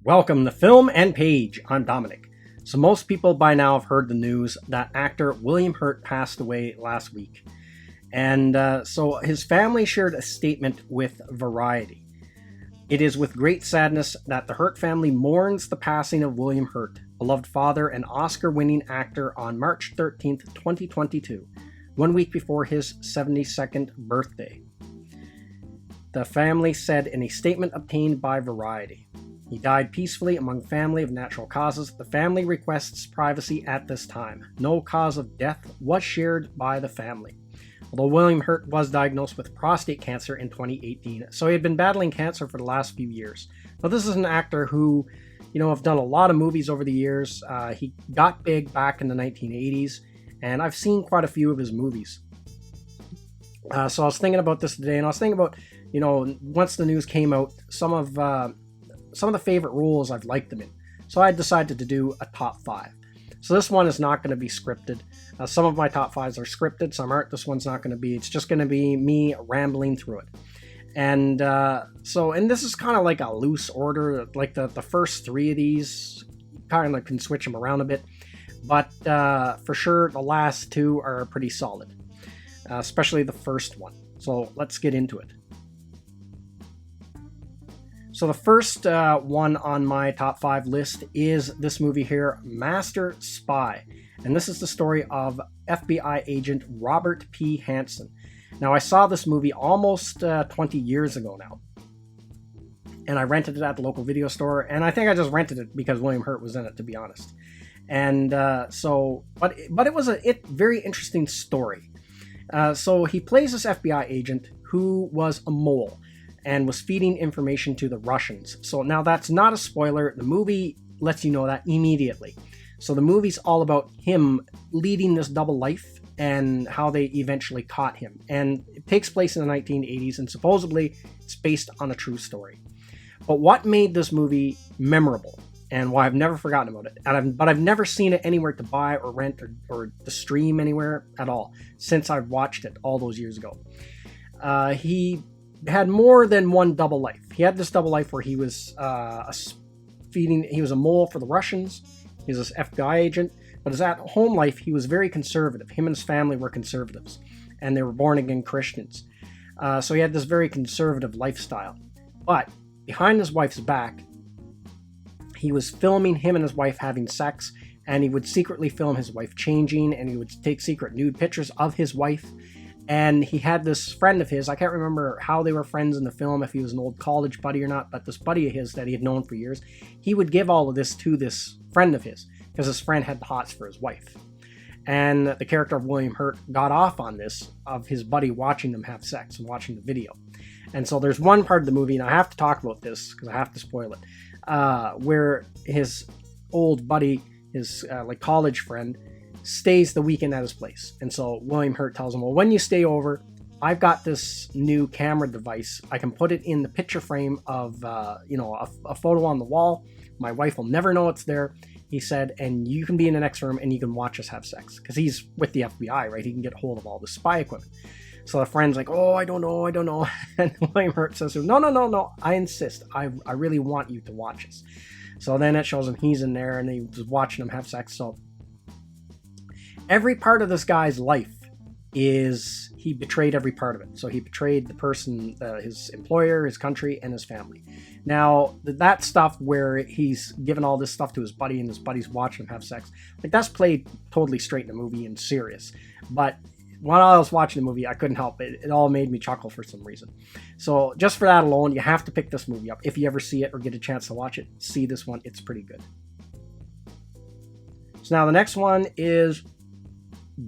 Welcome to Film and Page. I'm Dominic. So most people by now have heard the news that actor William Hurt passed away last week. And so his family shared a statement with Variety. It is with great sadness that the Hurt family mourns the passing of William Hurt, beloved father and Oscar-winning actor, on March 13th, 2022, 1 week before his 72nd birthday. The family said in a statement obtained by Variety. He died peacefully among family of natural causes. The family requests privacy at this time. No cause of death was shared by the family. Although William Hurt was diagnosed with prostate cancer in 2018, so he had been battling cancer for the last few years. Now, this is an actor who, have done a lot of movies over the years. He got big back in the 1980s, and I've seen quite a few of his movies. So I was thinking about this today, and I was thinking about, once the news came out, some of the favorite roles I've liked them in. So I decided to do a top 5. So this one is not going to be scripted. Some of my top 5s are scripted, some aren't. This one's not going to be. It's just going to be me rambling through it. And and this is kind of like a loose order. Like the first 3 of these, kind of can switch them around a bit. But for sure, the last 2 are pretty solid. Especially the first one. So let's get into it. So the first one on my top 5 list is this movie here, Master Spy. And this is the story of FBI agent Robert P. Hansen. Now, I saw this movie almost 20 years ago now. And I rented it at the local video store. And I think I just rented it because William Hurt was in it, to be honest. And but it was a very interesting story. So he plays this FBI agent who was a mole and was feeding information to the Russians. So now that's not a spoiler. The movie lets you know that immediately. So the movie's all about him leading this double life and how they eventually caught him. And it takes place in the 1980s, and supposedly it's based on a true story. But what made this movie memorable, and why I've never forgotten about it, but I've never seen it anywhere to buy or rent or to stream anywhere at all since I've watched it all those years ago. He had more than one double life. He had this double life where he was he was a mole for the Russians. He was this FBI agent, but his at-home life, he was very conservative. Him and his family were conservatives, and they were born-again Christians. So he had this very conservative lifestyle. But behind his wife's back, he was filming him and his wife having sex, and he would secretly film his wife changing, and he would take secret nude pictures of his wife. And he had this friend of his, I can't remember how they were friends in the film, if he was an old college buddy or not, but this buddy of his that he had known for years, he would give all of this to this friend of his, because his friend had the hots for his wife. And the character of William Hurt got off on this, of his buddy watching them have sex and watching the video. And so there's one part of the movie, and I have to talk about this, because I have to spoil it, where his old buddy, his college friend, stays the weekend at his place. And so William Hurt tells him, well, when you stay over, I've got this new camera device. I can put it in the picture frame of, a photo on the wall. My wife will never know it's there. He said, and you can be in the next room and you can watch us have sex. Because he's with the FBI, right? He can get hold of all the spy equipment. So the friend's like, oh, I don't know. And William Hurt says, no, I insist. I really want you to watch us. So then it shows him he's in there and he's watching them have sex. So every part of this guy's life is, he betrayed every part of it. So he betrayed the person, his employer, his country, and his family. Now, that stuff where he's given all this stuff to his buddy and his buddy's watching him have sex, that's played totally straight in the movie and serious. But while I was watching the movie, I couldn't help it. It all made me chuckle for some reason. So just for that alone, you have to pick this movie up. If you ever see it or get a chance to watch it, see this one. It's pretty good. So now the next one is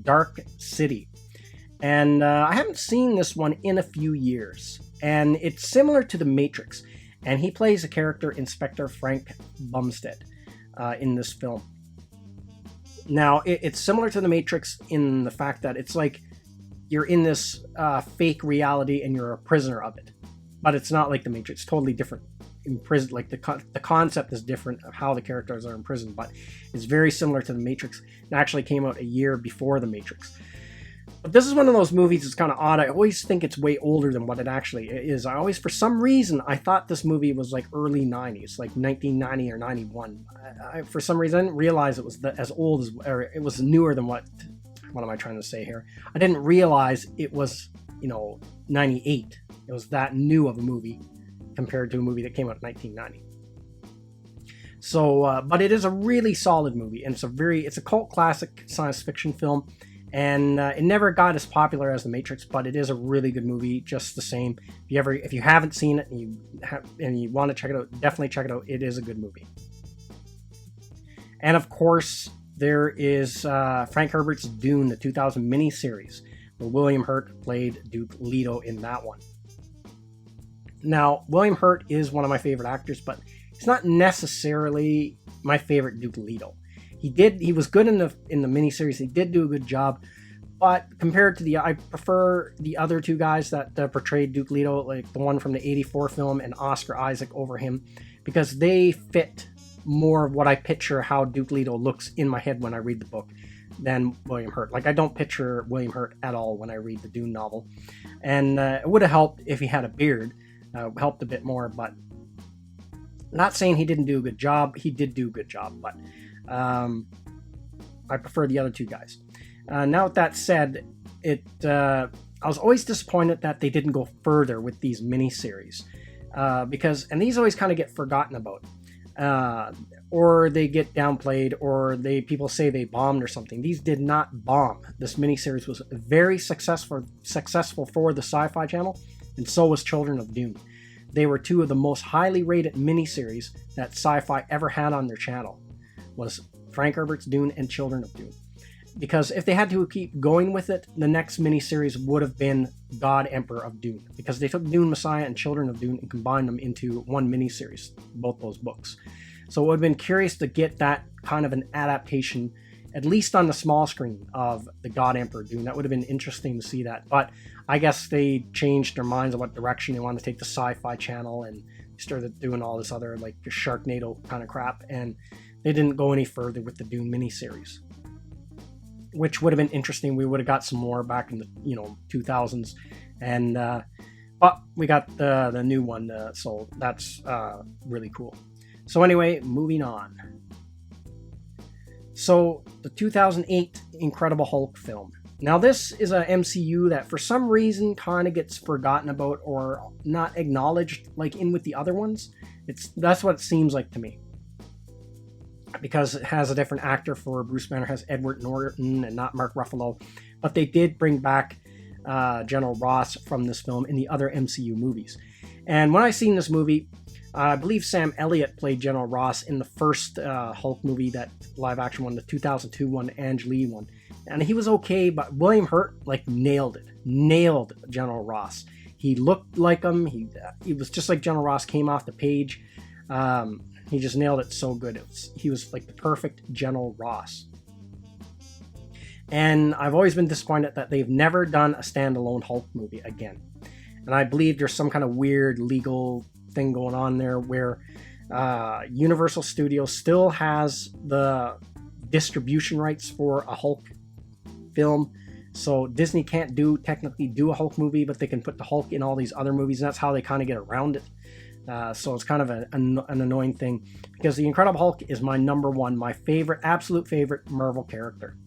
Dark City. And I haven't seen this one in a few years. And it's similar to The Matrix. And he plays a character, Inspector Frank Bumstead, in this film. Now, it's similar to The Matrix in the fact that it's like you're in this fake reality and you're a prisoner of it. But it's not like The Matrix. It's totally different. In prison, like the concept is different of how the characters are imprisoned, but it's very similar to The Matrix. It actually came out a year before The Matrix. But this is one of those movies that's kind of odd. I always think it's way older than what it actually is. I always, for some reason, I thought this movie was like early 90s, like 1990 or 91. For some reason, I didn't realize it was as old as, or it was newer than what am I trying to say here? I didn't realize it was, 98. It was that new of a movie compared to a movie that came out in 1990. So, but it is a really solid movie, and it's a cult classic science fiction film. And it never got as popular as The Matrix, but it is a really good movie just the same. If you haven't seen it and you want to check it out, definitely check it out. It is a good movie. And of course, there is Frank Herbert's Dune, the 2000 miniseries, where William Hurt played Duke Leto in that one. Now, William Hurt is one of my favorite actors, but he's not necessarily my favorite Duke Leto. He was good in the miniseries. He did do a good job, but compared to I prefer the other two guys that portrayed Duke Leto, like the one from the '84 film and Oscar Isaac over him, because they fit more of what I picture how Duke Leto looks in my head when I read the book than William Hurt. Like, I don't picture William Hurt at all when I read the Dune novel, and it would have helped if he had a beard, helped a bit more. But not saying he didn't do a good job. He did do a good job, but I prefer the other two guys. Now, with that said, I was always disappointed that they didn't go further with these miniseries, and these always kind of get forgotten about, or they get downplayed, or people say they bombed or something. These did not bomb. This miniseries was very successful for the Sci-Fi Channel, and so was Children of Dune. They were two of the most highly rated miniseries that Sci-Fi ever had on their channel. Was Frank Herbert's Dune and Children of Dune. Because if they had to keep going with it, the next miniseries would have been God Emperor of Dune. Because they took Dune Messiah and Children of Dune and combined them into one miniseries, both those books. So it would have been curious to get that kind of an adaptation, at least on the small screen, of the God Emperor Dune. That would have been interesting to see that. But I guess they changed their minds on what direction they wanted to take the Sci-Fi Channel, and started doing all this other like Sharknado kind of crap, and they didn't go any further with the Dune miniseries, which would have been interesting. We would have got some more back in the 2000s, and but we got the new one, so that's really cool. So anyway, moving on. So the 2008 Incredible Hulk film. Now, this is a MCU that for some reason kind of gets forgotten about or not acknowledged like in with the other ones. That's what it seems like to me. Because it has a different actor. For Bruce Banner has Edward Norton and not Mark Ruffalo. But they did bring back General Ross from this film in the other MCU movies. And when I seen this movie, I believe Sam Elliott played General Ross in the first Hulk movie, that live action one, the 2002 one, Ang Lee one. And he was okay, but William Hurt nailed General Ross. He looked like him. He was just like General Ross, came off the page. He just nailed it so good. He was like the perfect General Ross. And I've always been disappointed that they've never done a standalone Hulk movie again. And I believe there's some kind of weird legal thing going on there where Universal Studios still has the distribution rights for a Hulk film. So Disney can't technically do a Hulk movie, but they can put the Hulk in all these other movies. And that's how they kind of get around it. So it's kind of an annoying thing, because the Incredible Hulk is my number one, my favorite, absolute favorite Marvel character.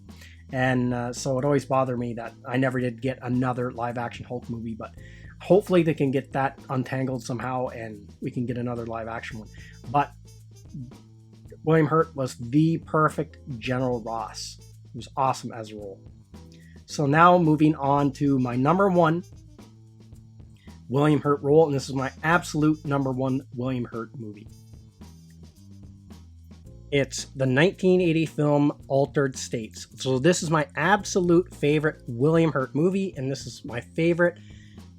And so it always bothered me that I never did get another live action Hulk movie, but hopefully they can get that untangled somehow and we can get another live action one. But William Hurt was the perfect General Ross. He was awesome as a role. So now moving on to my number one William Hurt role, and this is my absolute number one William Hurt movie. It's the 1980 film Altered States. So this is my absolute favorite William Hurt movie, and this is my favorite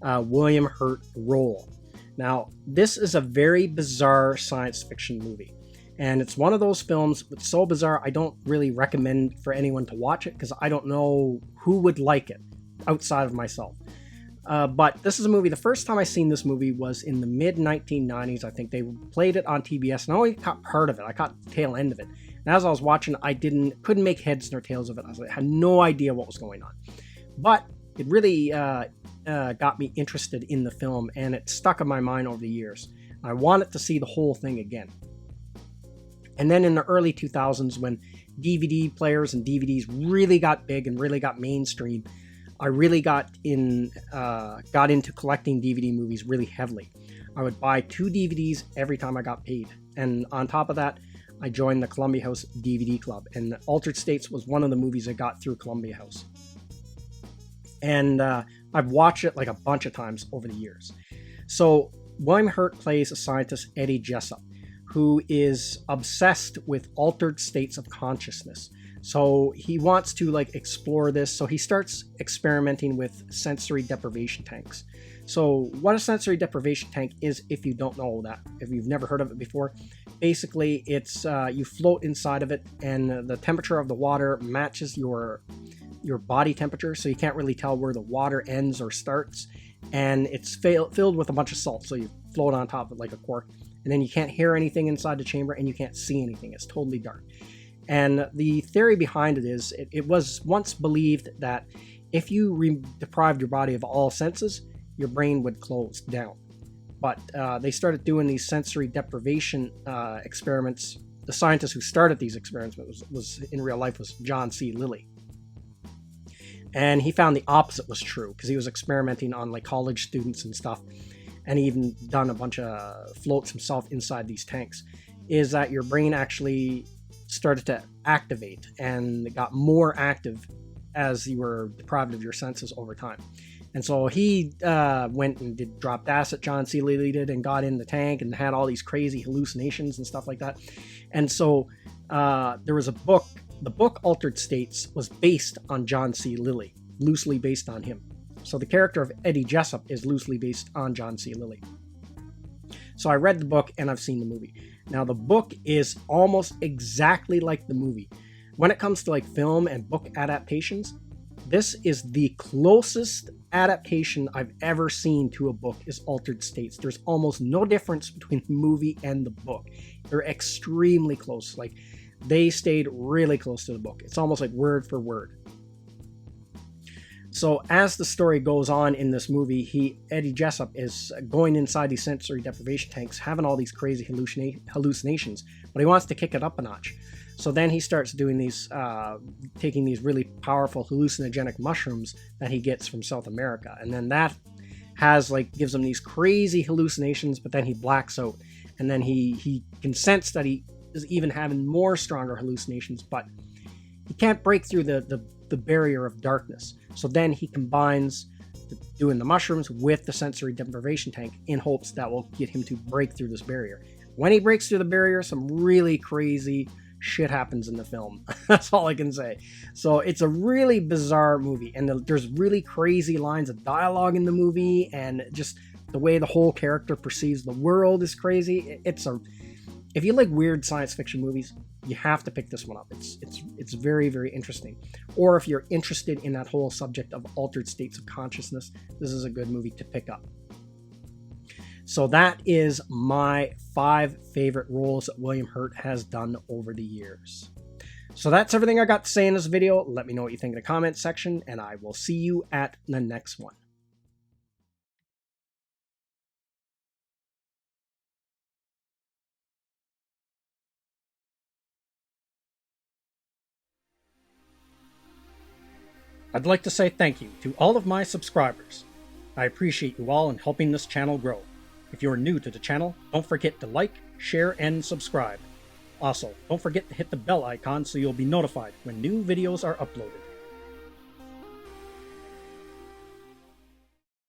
William Hurt role. Now, this is a very bizarre science fiction movie, and it's one of those films that's so bizarre I don't really recommend for anyone to watch it, because I don't know who would like it outside of myself. But this is a movie, the first time I seen this movie was in the mid-1990s. I think they played it on TBS, and I only caught part of it. I caught the tail end of it. And as I was watching, I couldn't make heads nor tails of it. I had no idea what was going on. But it really got me interested in the film, and it stuck in my mind over the years. I wanted to see the whole thing again. And then in the early 2000s, when DVD players and DVDs really got big and really got mainstream, I really got into collecting DVD movies really heavily. I would buy 2 DVDs every time I got paid. And on top of that, I joined the Columbia House DVD Club. And Altered States was one of the movies I got through Columbia House. And I've watched it like a bunch of times over the years. So William Hurt plays a scientist, Eddie Jessup, who is obsessed with altered states of consciousness. So he wants to explore this. So he starts experimenting with sensory deprivation tanks. So what a sensory deprivation tank is, if you don't know that, if you've never heard of it before, basically it's you float inside of it, and the temperature of the water matches your body temperature, so you can't really tell where the water ends or starts, and it's filled with a bunch of salt, so you float on top of it like a cork, and then you can't hear anything inside the chamber, and you can't see anything. It's totally dark. And the theory behind it is, it was once believed that if you deprived your body of all senses, your brain would close down. But they started doing these sensory deprivation experiments. The scientist who started these experiments was in real life was John C. Lilly. And he found the opposite was true, because he was experimenting on college students and stuff, and he even done a bunch of floats himself inside these tanks, is that your brain actually started to activate, and it got more active as you were deprived of your senses over time. And so he went and dropped acid, John C. Lilly did, and got in the tank and had all these crazy hallucinations and stuff like that. And so there was a book. The book Altered States was based on John C. Lilly, loosely based on him. So the character of Eddie Jessup is loosely based on John C. Lilly. So I read the book and I've seen the movie. Now the book is almost exactly like the movie. When it comes to film and book adaptations, this is the closest adaptation I've ever seen to a book is Altered States. There's almost no difference between the movie and the book. They're extremely close. They stayed really close to the book. It's almost like word for word. So as the story goes on in this movie, Eddie Jessup is going inside these sensory deprivation tanks, having all these crazy hallucinations, but he wants to kick it up a notch. So then he starts doing these, taking these really powerful hallucinogenic mushrooms that he gets from South America. And then that gives him these crazy hallucinations, but then he blacks out. And then he can sense that he is even having more stronger hallucinations, but he can't break through the barrier of darkness. So then he combines doing the mushrooms with the sensory deprivation tank in hopes that will get him to break through this barrier. When he breaks through the barrier, some really crazy shit happens in the film. That's all I can say. So it's a really bizarre movie, and there's really crazy lines of dialogue in the movie, and just the way the whole character perceives the world is crazy. If you like weird science fiction movies, you have to pick this one up. It's very, very interesting. Or if you're interested in that whole subject of altered states of consciousness, this is a good movie to pick up. So that is my 5 favorite roles that William Hurt has done over the years. So that's everything I got to say in this video. Let me know what you think in the comments section, and I will see you at the next one. I'd like to say thank you to all of my subscribers. I appreciate you all in helping this channel grow. If you're new to the channel, don't forget to like, share, and subscribe. Also, don't forget to hit the bell icon so you'll be notified when new videos are uploaded.